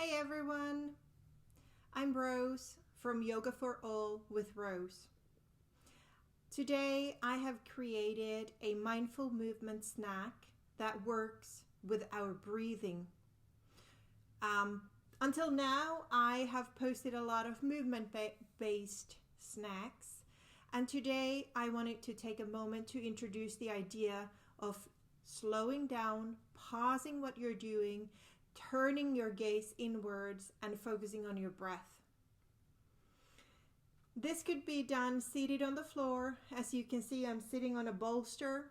Hey everyone, I'm Rose from Yoga for All with Rose. Today I have created a mindful movement snack that works with our breathing. Until now I have posted a lot of movement-based snacks, and today I wanted to take a moment to introduce the idea of slowing down, pausing what you're doing, turning your gaze inwards and focusing on your breath. This could be done seated on the floor. As you can see, I'm sitting on a bolster,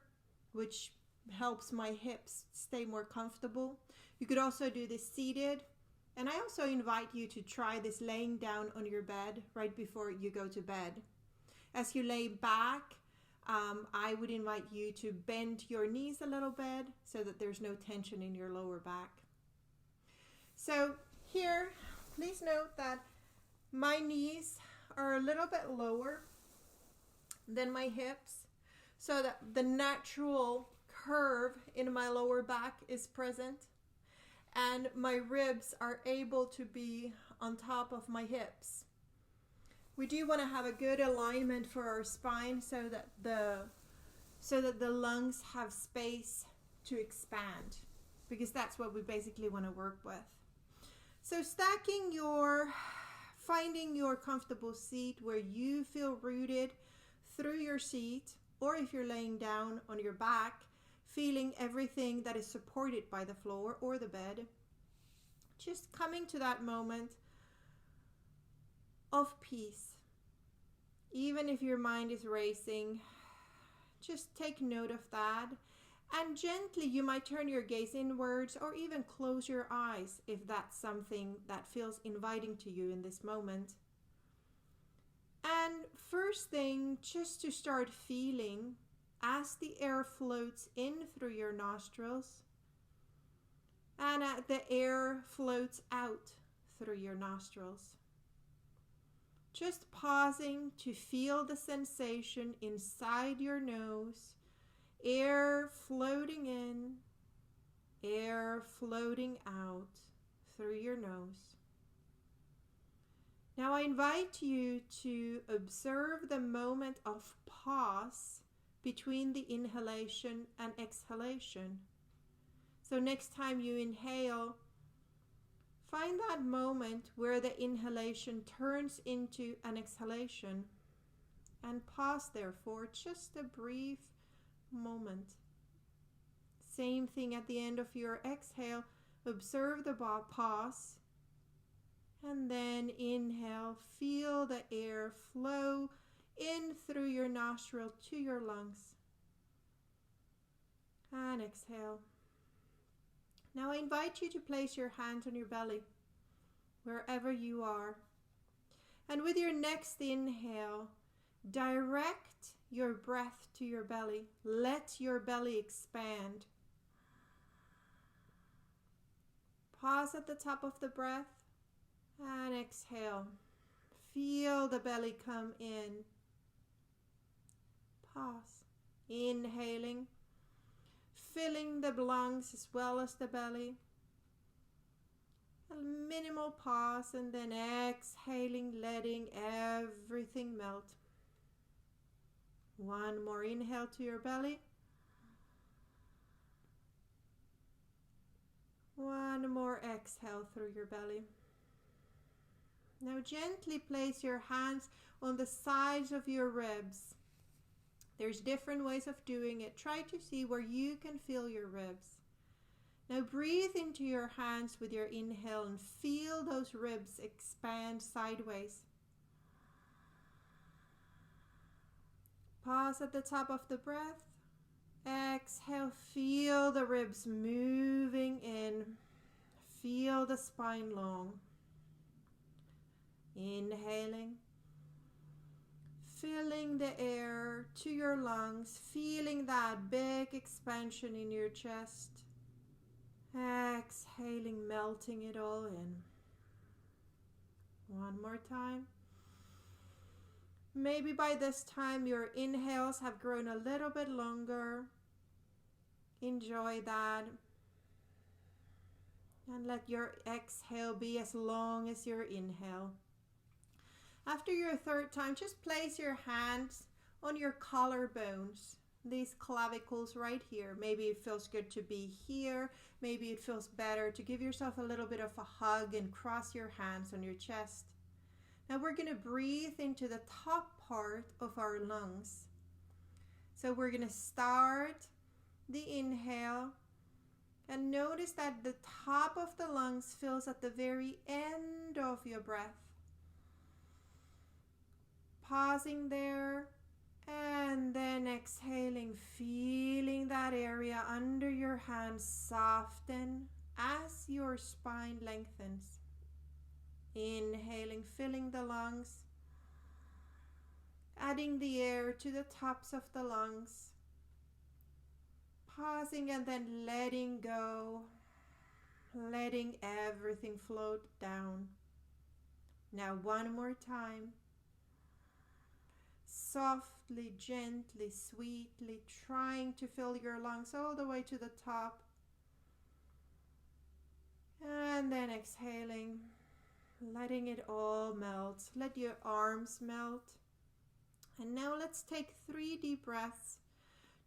which helps my hips stay more comfortable. You could also do this seated, and I also invite you to try this laying down on your bed right before you go to bed. As you lay back, I would invite you to bend your knees a little bit so that there's no tension in your lower back. So here, please note that my knees are a little bit lower than my hips, so that the natural curve in my lower back is present and my ribs are able to be on top of my hips. We do want to have a good alignment for our spine so that the lungs have space to expand, because that's what we basically want to work with. So finding your comfortable seat where you feel rooted through your seat, or if you're laying down on your back, feeling everything that is supported by the floor or the bed. Just coming to that moment of peace. Even if your mind is racing, just take note of that. And gently you might turn your gaze inwards or even close your eyes if that's something that feels inviting to you in this moment. And first thing, just to start feeling as the air floats in through your nostrils and the air floats out through your nostrils. Just pausing to feel the sensation inside your nose. Air floating in, air floating out through your nose. Now I invite you to observe the moment of pause between the inhalation and exhalation. So next time you inhale, find that moment where the inhalation turns into an exhalation, and pause there for just a brief moment. Same thing at the end of your exhale. Observe the pause, and then inhale. Feel the air flow in through your nostril to your lungs, and exhale. Now I invite you to place your hands on your belly wherever you are, and with your next inhale, direct your breath to your belly. Let your belly expand. Pause at the top of the breath and exhale. Feel the belly come in. Pause. Inhaling, filling the lungs as well as the belly. A minimal pause, and then exhaling, letting everything melt. One more inhale to your belly. One more exhale through your belly. Now gently place your hands on the sides of your ribs. There's different ways of doing it. Try to see where you can feel your ribs. Now breathe into your hands with your inhale and feel those ribs expand sideways. Pause at the top of the breath. Exhale, feel the ribs moving in. Feel the spine long. Inhaling, filling the air to your lungs, feeling that big expansion in your chest. Exhaling, melting it all in. One more time. Maybe by this time your inhales have grown a little bit longer. Enjoy that. And let your exhale be as long as your inhale. After your third time, just place your hands on your collarbones, these clavicles right here. Maybe it feels good to be here. Maybe it feels better to give yourself a little bit of a hug and cross your hands on your chest. Now we're going to breathe into the top part of our lungs. So we're going to start the inhale and notice that the top of the lungs fills at the very end of your breath. Pausing there and then exhaling, feeling that area under your hands soften as your spine lengthens. Inhaling, filling the lungs, adding the air to the tops of the lungs. Pausing and then letting go, letting everything float down. Now one more time. Softly, gently, sweetly, trying to fill your lungs all the way to the top. And then exhaling, letting it all melt. Let your arms melt. And now let's take 3 deep breaths,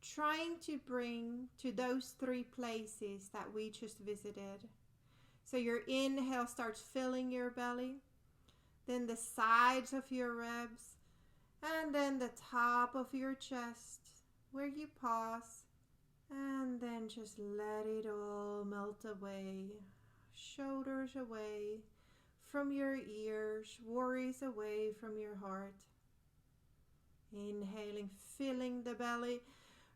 trying to bring to those 3 places that we just visited. So your inhale starts filling your belly, then the sides of your ribs, and then the top of your chest where you pause, and then just let it all melt away. Shoulders away from your ears, worries away from your heart. Inhaling, filling the belly,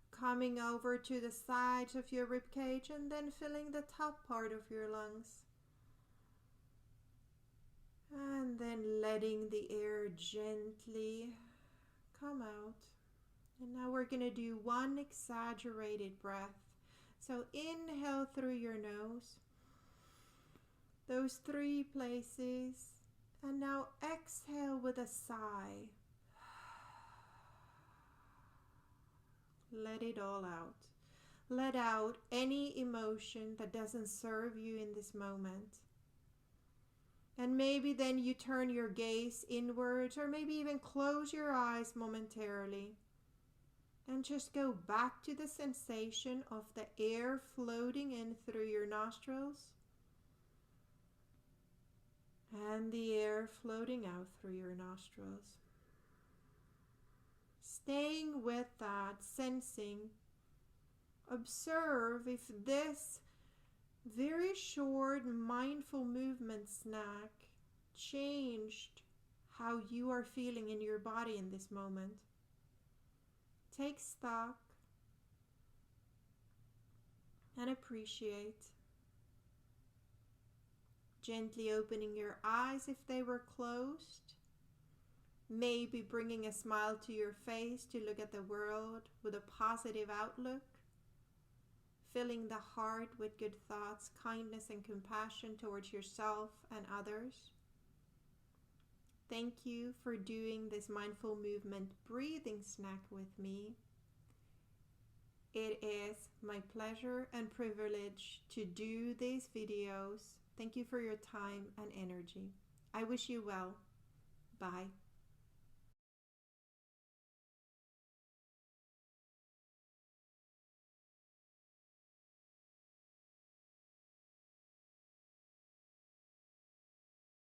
coming over to the sides of your ribcage, and then filling the top part of your lungs. And then letting the air gently come out. And now we're going to do 1 exaggerated breath. So inhale through your nose, those 3 places, and now exhale with a sigh. Let it all out. Let out any emotion that doesn't serve you in this moment. And maybe then you turn your gaze inwards, or maybe even close your eyes momentarily. And just go back to the sensation of the air floating in through your nostrils and the air floating out through your nostrils. Staying with that, sensing, observe if this very short mindful movement snack changed how you are feeling in your body in this moment. Take stock and appreciate. Gently opening your eyes if they were closed. Maybe bringing a smile to your face to look at the world with a positive outlook. Filling the heart with good thoughts, kindness, and compassion towards yourself and others. Thank you for doing this mindful movement breathing snack with me. It is my pleasure and privilege to do these videos. Thank you for your time and energy. I wish you well. Bye.